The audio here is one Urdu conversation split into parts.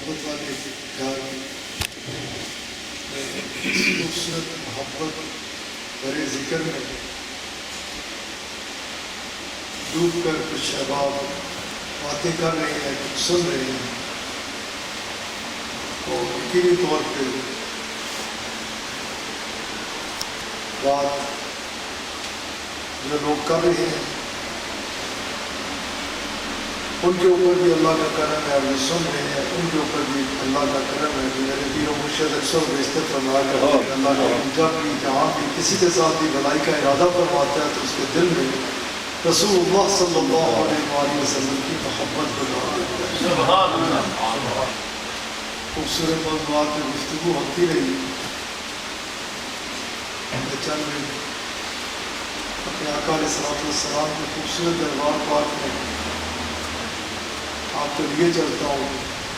محبت والے گھر اس خوبصورت محبت بڑے ذکر میں ڈوب کر کچھ احباب باتیں کر رہے ہیں، کچھ سن رہے ہیں، اور یقینی طور پہ بات جو لوگ کر رہے ہیں ان کے اوپر بھی اللہ کا کرم ہے، اور جو سن رہے ہیں ان کے اوپر بھی اللہ کا کرم ہے۔ میرے پیر و مرشد اکثر بیشتر فرمایا کرتے ہیں، اللہ کا جب بھی جہاں بھی کسی کے ساتھ بھی بھلائی کا ارادہ فرماتا ہے تو اس کے دل میں رسول اللہ صلی اللہ علیہ وآلہ وسلم کی محبت بنا دیتا ہے۔ سبحان اللہ۔ خوبصورت موضوعات میں گفتگو ہوتی رہی، چند میں اپنے آقا علیہ الصلوۃ والسلام کے خوبصورت دربار پاک میں آپ کو لیے چلتا ہوں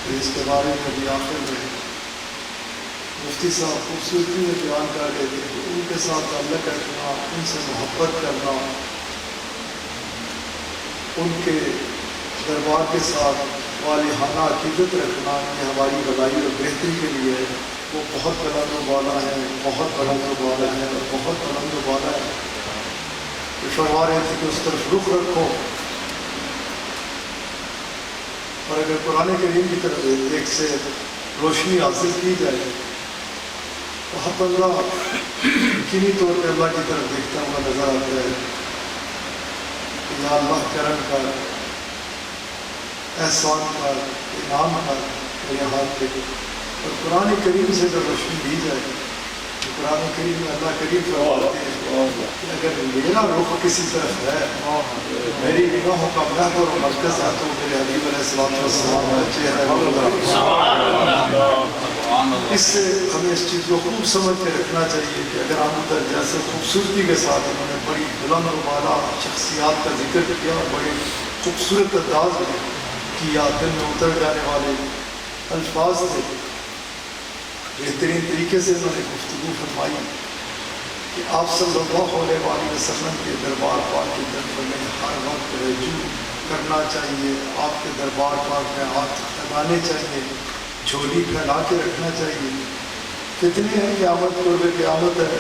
کہ اس کے بارے میں بھی آخر میں مفتی صاحب خوبصورتی میں بیان کر رہے تھے کہ ان کے ساتھ تعلق رکھنا، ان سے محبت کرنا، ان کے دربار کے ساتھ والہانہ عقیدت رکھنا یہ ہماری بھلائی اور بہتری کے لیے ہے۔ وہ بہت بلند و بالا ہے، بہت بلند و بالا ہے، اور بہت بلند و بالا ہے۔ وہ فرما رہے تھے کہ اس طرف رخ رکھو، اور اگر قرآن کریم کی طرف ایک سے روشنی حاصل کی جائے تو ہر بندہ یقینی طور پہ اللہ کی طرف دیکھتا ہوا نظر آتا ہے کہ یا اللہ کرم کر، احسان کر، انعام کر میرے ہاتھ پہ۔ اور قرآن کریم سے اگر روشنی دی جائے تو قرآن کریم میں اللہ کریم فرماتے ہیں کہ اگر میرا رخ کسی طرف ہے، میری نگاہوں کا محور و مرکز ہے، تو میرے حبیب علیہ الصلوۃ والسلام کا چہرہ ہے۔ اس سے ہمیں اس چیز کو خوب سمجھ کے رکھنا چاہیے کہ اگر ہم ادھر جیسے خوبصورتی کے ساتھ انہوں نے بڑی بلند و بالا شخصیات کا ذکر کیا، بڑے خوبصورت انداز میں کیا، دل میں اتر جانے والے الفاظ تھے، بہترین طریقے سے انہوں نے گفتگو فرمائی کہ آپ صلی اللہ علیہ وآلہ وسلم کے دربار پاک کی طرف ہمیں ہر وقت رجوع کرنا چاہیے، آپ کے دربار پاک میں ہاتھ پھیلانے چاہیے، جھولی پھیلا کے رکھنا چاہیے۔ کتنے ہیں قیامت، قرب قیامت ہے،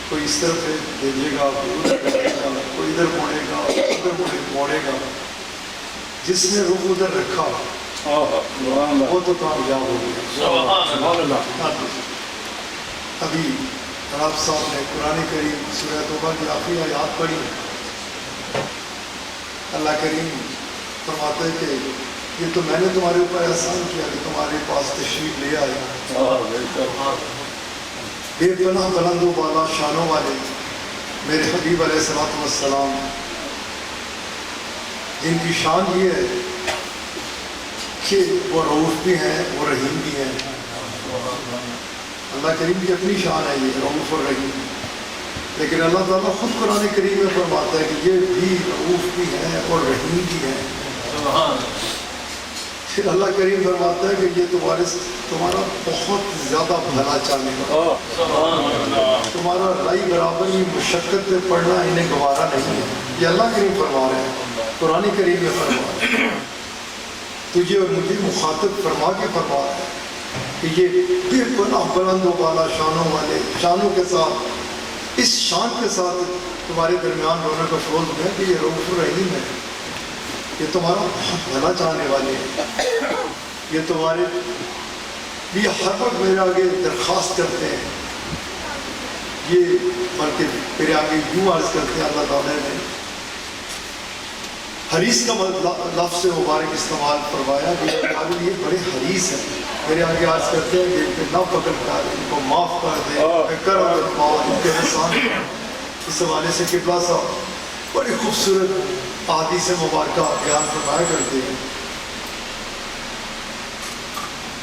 کوئی اس طرف بھیجے گا، کوئی ادھر بھیجے گا، کوئی ادھر موڑے گا، ادھر موڑے گا۔ جس نے رخ ادھر رکھا وہ تو کامیاب ہو گیا۔ ابھی جناب صاحب نے قرآن کریم سورہ توبہ کی آخری آیات پڑھی، اللہ کریم فرماتا ہے کہ یہ تو میں نے تمہارے اوپر احسان کیا کہ تمہارے پاس تشریف لے آئے۔ بے پناہ بلند و بالا شانوں والے میرے حبیب علیہ الصلوۃ والسلام، جن کی شان یہ ہے کہ وہ رؤوف بھی ہیں، وہ رحیم بھی ہیں۔ اللہ کریم کی اپنی شان ہے یہ رؤوف اور رحیم، لیکن اللہ تعالیٰ خود قرآن کریم میں فرماتا ہے کہ یہ بھی رؤوف بھی ہیں اور رحیم بھی ہیں۔ پھر اللہ کریم فرماتا ہے کہ یہ تمہارا بہت زیادہ بھلا چاہنے والا، تمہارا رائی برابر ہی مشقت پہ پڑھنا انہیں گوارا نہیں ہے۔ یہ اللہ کریم فرما رہے ہیں، قرآن کریم میں فرما رہے ہیں، تجھے اور مجھے مخاطب فرما کے فرما رہے ہیں کہ یہ بے پناہ بلند و بالا شانوں والے، شانوں کے ساتھ، اس شان کے ساتھ تمہارے درمیان رونق افروز ہے کہ یہ رؤوف الرحیم ہے، یہ تمہارا بہت بھلا چاہنے والے ہیں، یہ تمہارے لیے ہر وقت میرے آگے درخواست کرتے ہیں، یہ بلکہ میرے آگے یوں عرض کرتے ہیں، اللہ تعالیٰ نے حریص کا لفظ مبارک استعمال فرمایا کہ ہمارے لیے بڑے حریص ہیں، میرے آگے عرض کرتے ہیں کہ نہ پکڑ کر ان کو معاف کر دے، کرم ان کے احسان۔ اس حوالے سے قبلہ صاحب بڑی خوبصورت احادیث مبارکہ بیان فرمایا کرتے ہیں۔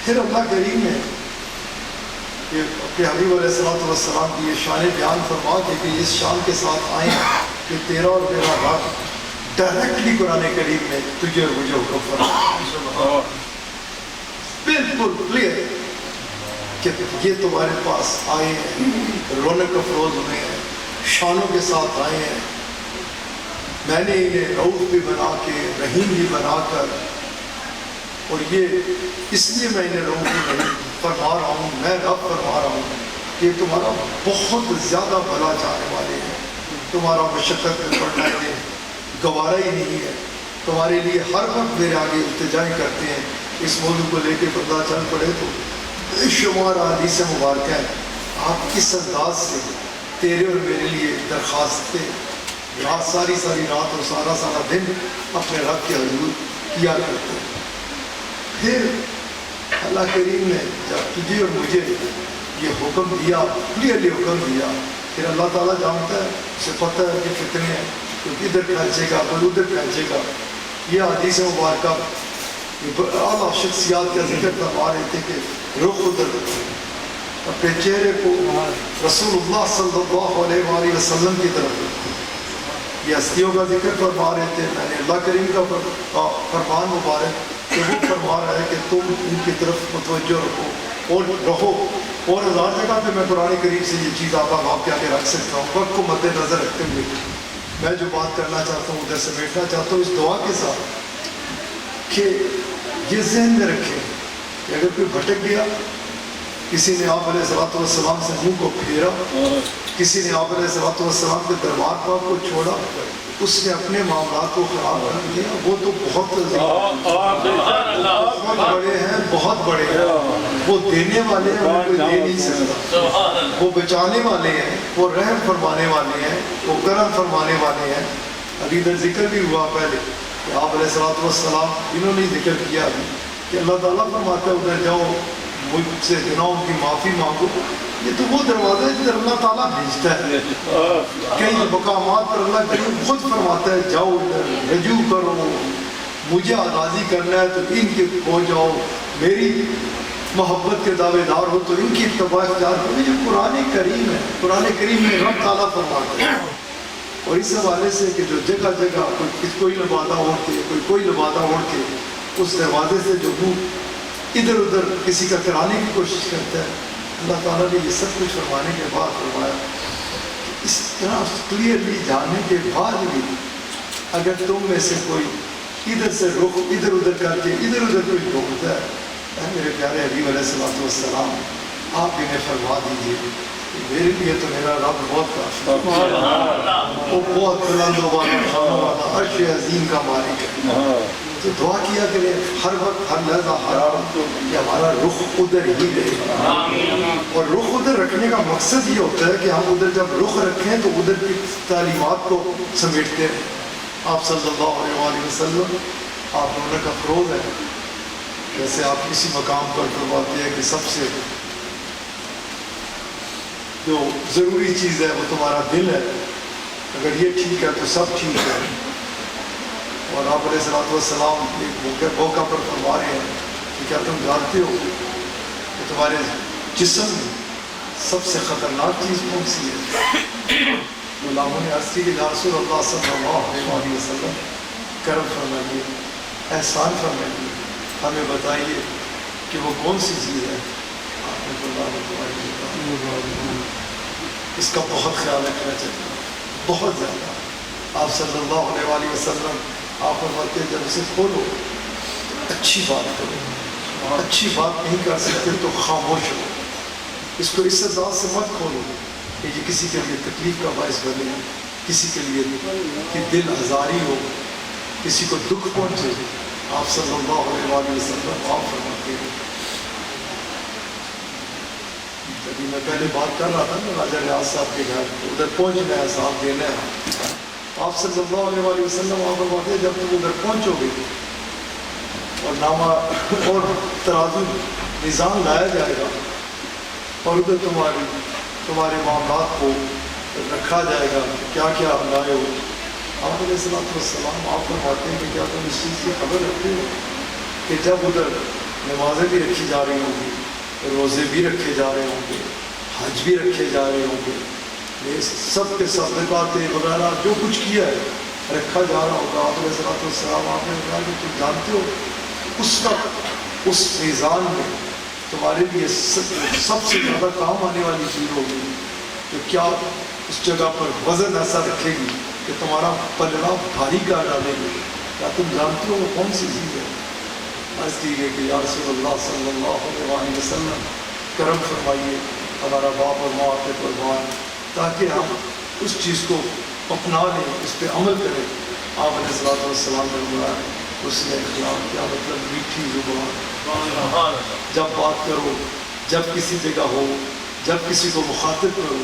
پھر اللہ کریم نے کہ اپنے حبیب علیہ الصلوۃ والسلام کی یہ شان بیان فرما کہ اس شان کے ساتھ آئیں کہ تیرا اور میرا رب ڈائریکٹلی قرآن کریم میں تجھے اور مجھے حکم فرما، بالکل کلیئر کہ یہ تمہارے پاس آئے ہیں، رونق افروز ہوئے ہیں، شانوں کے ساتھ آئے ہیں، میں نے انہیں رؤوف بھی بنا کے، رحیم بھی بنا کر اور یہ اس لیے میں انہیں لوگوں کو نہیں فرما رہا ہوں، میں رب فرما رہا ہوں کہ تمہارا بہت زیادہ بھلا چاہنے والے ہیں، تمہارا مشقت میں پڑنا انہیں گوارا ہی نہیں ہے، تمہارے لیے ہر وقت میرے آگے التجائیں کرتے ہیں۔ اس موضوع کو لے کے بندہ چل پڑے تو بے شمار حدیث مبارکہ ہیں، آپ کس انداز سے تیرے اور میرے لیے درخواستیں رات ساری رات اور سارا دن اپنے رب کے حضور کیا کرتے ہیں۔ پھر اللہ کریم نے جب تجھے اور مجھے یہ حکم دیا، کلیئرلی حکم دیا، پھر اللہ تعالیٰ جانتا ہے، اسے پتہ ہے کہ کتنے ہیں، کوئی ادھر پھینچے گا کوئی ادھر پھینچے گا۔ یہ حدیث مبارکہ اعلیٰ شخصیات کا ذکر کروا رہے تھے کہ رخ ادھر اپنے چہرے کو رسول اللہ صلی اللہ علیہ وآلہ وسلم کی طرف، یہ ہستیوں کا ذکر فرما رہے تھے۔ میں نے اللہ کریم کا فرمان مبارک کہ وہ فرما رہا ہے کہ تم ان کی طرف متوجہ رکھو اور رہو، اور ہزار جگہ پہ میں قرآن کریم سے یہ چیز آپ واقعہ کے رکھ سکتا ہوں۔ وقت کو مد نظر رکھتے ہوئے میں جو بات کرنا چاہتا ہوں ادھر سمیٹنا چاہتا ہوں اس دعا کے ساتھ کہ یہ ذہن میں رکھیں کہ اگر کوئی بھٹک گیا، کسی نے آپ علیہ الصلوۃ والسلام سے منہ کو پھیرا، کسی نے آپ علیہ الصلوۃ والسلام کے دربار پاک کو چھوڑا، اس نے اپنے معاملات کو خراب کر دیا، وہ تو بہت بڑے ہیں، بہت بڑے ہیں، وہ دینے والے ہیں، وہ کوئی دے نہیں سکتا، وہ بچانے والے ہیں، وہ رحم فرمانے والے ہیں، وہ کرم فرمانے والے ہیں۔ ابھی ادھر ذکر بھی ہوا پہلے کہ آپ علیہ الصلوۃ والسلام انہوں نے ذکر کیا ابھی کہ اللہ تعالیٰ فرماتا ہے ادھر جاؤ، مجھ سے گناہوں کی معافی مانگو۔ یہ تو وہ دروازہ ہے جدھر اللہ تعالیٰ بھیجتا ہے۔ کئی مقامات پر اللہ کریم خود فرماتا ہے جاؤ ادھر رجوع کرو، مجھے راضی کرنا ہے تو ان کے ہو جاؤ، میری محبت کے دعوے دار ہو تو ان کی اتباع اختیار کرو۔ یہ قرآن کریم ہے، قرآن کریم میں رب تعالیٰ فرماتا ہے۔ اور اس حوالے سے کہ جو جگہ جگہ کوئی لبادہ اوڑھ کے کوئی لبادہ اوڑھ کے اس دروازے سے جو منہ ادھر ادھر کسی کا کرانے کی کوشش کرتا ہے، اللہ تعالیٰ نے یہ سب کچھ فرمانے کے بعد فرمایا اس طرح کلیئرلی جاننے کے بعد بھی اگر تم میں سے کوئی ادھر سے رخ ادھر ادھر کر کے ادھر ادھر کوئی ڈھونڈتا ہے، اے میرے پیارے حبیب علیہ الصلوۃ والسلام آپ انہیں فرما دیجیے میرے لیے تو میرا رب بہت کافی ہے، وہ بہت بلند و بالا شان والا عرش عظیم کا مالک ہے۔ تو دعا کیا کرے ہر وقت ہر لحظہ ہر وقت کہ ہمارا رخ ادھر ہی رہے، اور رخ ادھر رکھنے کا مقصد یہ ہوتا ہے کہ ہم ادھر جب رخ رکھیں تو ادھر کی تعلیمات کو سمیٹتے ہیں۔ آپ صلی اللہ علیہ وآلہ وسلم آپ دونوں کا فروغ ہے، جیسے آپ کسی مقام پر فرماتے ہیں کہ سب سے جو ضروری چیز ہے وہ تمہارا دل ہے، اگر یہ ٹھیک ہے تو سب ٹھیک ہے۔ اور آپ علیہ الصلوۃ والسلام ایک موقع پر فرما رہے ہیں کہ کیا تم جانتے ہو کہ تمہارے جسم میں سب سے خطرناک چیز کون سی ہے؟ غلاموں نے عرض کی کہ یا رسول اللہ صلی اللہ علیہ وسلم کرم فرمائیے، احسان فرمائیے، ہمیں بتائیے کہ وہ کون سی چیز ہے۔ آپ نے فرمایا اس کا بہت خیال رکھنا چاہیے، بہت زیادہ۔ آپ صلی اللہ علیہ وآلہ وسلم آپ فرماتے ہیں جب اسے کھولو تو اچھی بات کرو، اچھی بات نہیں کر سکتے تو خاموش ہو، اس کو اس انداز سے مت کھولو کہ یہ کسی کے لیے تکلیف کا باعث بنے، کسی کے لیے کہ دل آزاری ہو، کسی کو دکھ پہنچے۔ آپ صلی اللہ علیہ وآلہ وسلم آپ فرماتے ہیں، ابھی میں پہلے بات کر رہا تھا نا راجہ ریاض صاحب کے گھر، ادھر پہنچنا ہے، صاحب دینا ہے۔ آپ صلی اللہ علیہ وآلہ وسلم آپ فرماتے ہیں جب تم ادھر پہنچو گے اور نامہ اور ترازو نظام لایا جائے گا اور ادھر تمہارے معاملات کو رکھا جائے گا کیا کیا لائے ہو۔ آپ علیہ الصلوۃ والسلام آپ فرماتے ہیں کہ کیا تم اس چیز کی خبر رکھتے ہو کہ جب ادھر نمازیں بھی رکھی جا رہی ہوں گی، روزے بھی رکھے جا رہے ہوں گے، حج بھی رکھے جا رہے ہوں گے، یہ سب کے صدقاتیں وغیرہ جو کچھ کیا ہے رکھا جا رہا ہوگا۔ آپ علیہ الصلوۃ والسلام آپ نے کہا کہ تم جانتے ہو اس وقت اس میزان میں تمہارے لیے سب سے زیادہ کام آنے والی چیز ہوگی کہ کیا اس جگہ پر وزن ایسا رکھے گی کہ تمہارا پلڑا بھاری کر ڈالے گی۔ کیا تم جانتے ہو وہ کون سی چیز ہے؟ عرض کی گئی کہ یا رسول اللہ صلی اللہ علیہ وسلم کرم فرمائیے ہمارا باپ اور ماں پہ قربان، تاکہ ہم اس چیز کو اپنا لیں، اس پہ عمل کریں۔ آپ علیہ الصلوۃ والسلام نے فرمایا اس نے اخلاق کیا مطلب میٹھی زبان، جب بات کرو، جب کسی جگہ ہو، جب کسی کو مخاطب کرو،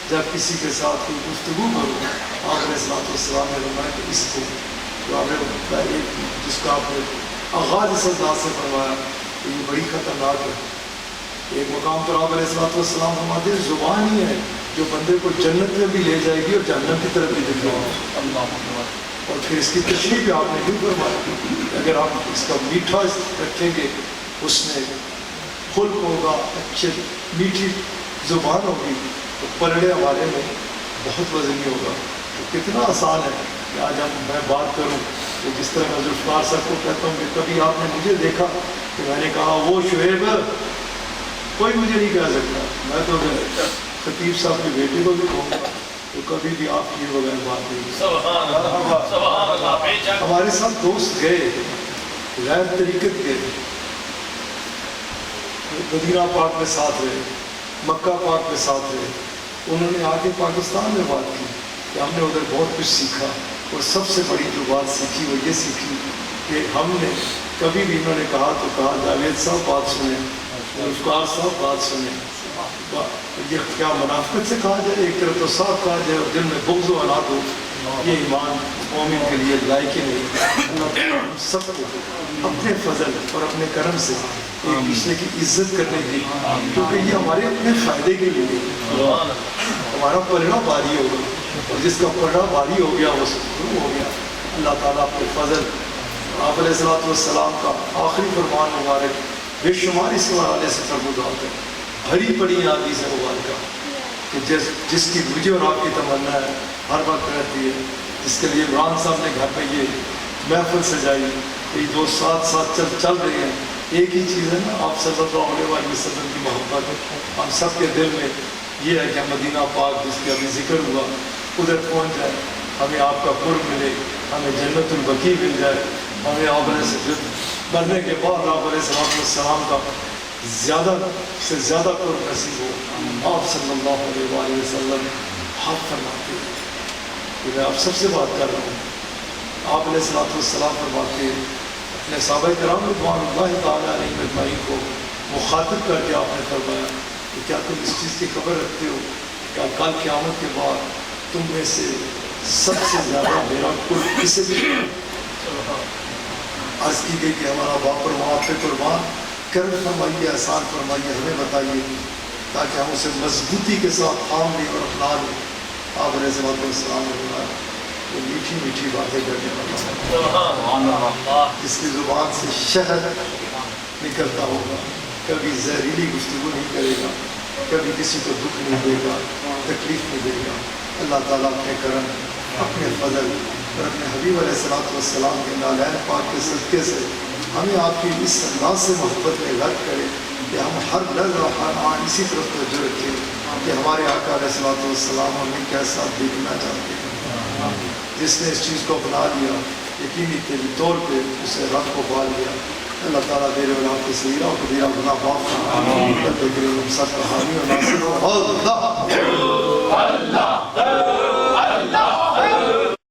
جب کسی کے ساتھ کوئی گفتگو کرو، آپ علیہ الصلوۃ والسلام نے فرمایا کہ اس کو جو آپ نے جس کا آپ نے آغاز اس انداز سے فرمایا کہ یہ بڑی خطرناک ہے۔ ایک مقام پر آپ علیہ الصلوۃ والسلام فرماتے ہیں زبان ہی ہے جو بندے کو جنت میں بھی لے جائے گی اور جہنم کی طرف بھی لے جائے گی۔ اور پھر اس کی تشریح بھی آپ نے بھی فرمایا کہ اگر آپ اس کا میٹھا رکھیں گے، اس میں خلق ہوگا، اچھے میٹھی زبان ہوگی، تو پلڑے ہمارے میں بہت وزنی ہوگا۔ تو کتنا آسان ہے کہ آج میں بات کروں کہ جس طرح میں ذوالفقار صاحب کو کہتا ہوں کہ کبھی آپ نے مجھے دیکھا کہ میں نے کہا وہ شعیب کوئی مجھے نہیں کہہ سکتا، میں تو خطیب صاحب کے بیٹے کو بھی کہوں گا تو کبھی بھی آپ کیے بغیر بات نہیں۔ ہمارے ساتھ دوست گئے، غیر طریقت گئے، مدینہ پاک میں ساتھ رہے، مکہ پاک میں ساتھ رہے، انہوں نے آ کے پاکستان میں بات کی کہ ہم نے ادھر بہت کچھ سیکھا، اور سب سے بڑی جو بات سیکھی وہ یہ سیکھی کہ ہم نے کبھی بھی انہوں نے کہا تو کہا جاوید صاحب بات سنیں، ذوالفقار صاحب بات سنیں، یہ کیا منافقت سے کہا جائے، ایک طرف تو صاف کہا جائے اور دل میں بغض و عناد ہو، یہ ایمان مومن کے لیے لائق ہی نہیں۔ اللہ تعالیٰ ہم سب کو اپنے فضل اور اپنے کرم سے ایک دوسرے کی عزت کرنے کی، کیونکہ یہ ہمارے اپنے فائدے کے لیے ہمارا پلڑا باری ہوگا، اور جس کا پلڑا باری ہو گیا وہ سکون ہو گیا۔ اللہ تعالیٰ اپنے فضل، آپ علیہ الصلوۃ والسلام کا آخری فرمان مبارک بے شمار اس حوالے سے فرمودات ہے، بھری پڑی حدیث مبارکہ کہ جس کی مجھے اور آپ کی تمنا ہے ہر وقت رہتی ہے، جس کے لیے عمران صاحب نے گھر میں یہ محفل سجائی کہ جو ساتھ ساتھ چل رہے ہیں، ایک ہی چیز ہے نا، آپ صلی اللہ علیہ وسلم کی محبت ہم سب کے دل میں یہ ہے کہ مدینہ پاک جس کا ابھی ذکر ہوا ادھر پہنچ جائے، ہمیں آپ کا قرب ملے، ہمیں جنت البقیع مل جائے، ہمیں آپ علیہ سے مرنے کے بعد آپ علیہ السلام کا زیادہ سے زیادہ قرب نصیب ہو۔ آپ صلی اللہ علیہ وآلہ وسلم حق فرماتے ہیں کہ میں آپ سب سے بات کر رہا ہوں، آپ علیہ السلام فرماتے ہیں اپنے صحابہ کرام رضوان اللہ تعالیٰ علیہ اجمعین کو مخاطب کر کے آپ نے فرمایا کہ کیا تم اس چیز کی خبر رکھتے ہو کہ کل قیامت کے بعد تم میں سے سب سے زیادہ میرا قرب کسے بھی عرض کی گئی کہ ہمارا باپ اور ماں پہ قربان، کرم فرمائیے، احسان فرمائیے، ہمیں بتائیے تاکہ ہم اسے مضبوطی کے ساتھ تھام لیں اور اپنا لیں۔ آپ علیہ السلام نے فرمایا وہ میٹھی میٹھی باتیں کرنے والا جس کی زبان سے شہد نکلتا ہوگا، کبھی زہریلی گفتگو نہیں کرے گا، کبھی کسی کو دکھ نہیں دے گا، تکلیف نہیں دے گا۔ اللہ تعالیٰ اپنے کرم، اپنے فضل اور اپنے حبیب علیہ السلام کے نالین پاک کے صدقے سے ہمیں آپ کی اس انداز سے محبت میں غرق کرے کہ ہم ہر لحظہ ہر آن اسی طرف توجہ رکھیں کہ ہمارے آقا علیہ السلام ہمیں کیسا دیکھنا چاہتے ہیں۔ جس نے اس چیز کو اپنا لیا یقینی طور پہ اسے رب کو پا لیا۔ اللہ تعالیٰ دیر اولاد کے صغیرہ و کبیرہ گناہ معاف فرمائے، ہم سب کا حامی و ناصر ہو۔ اللہ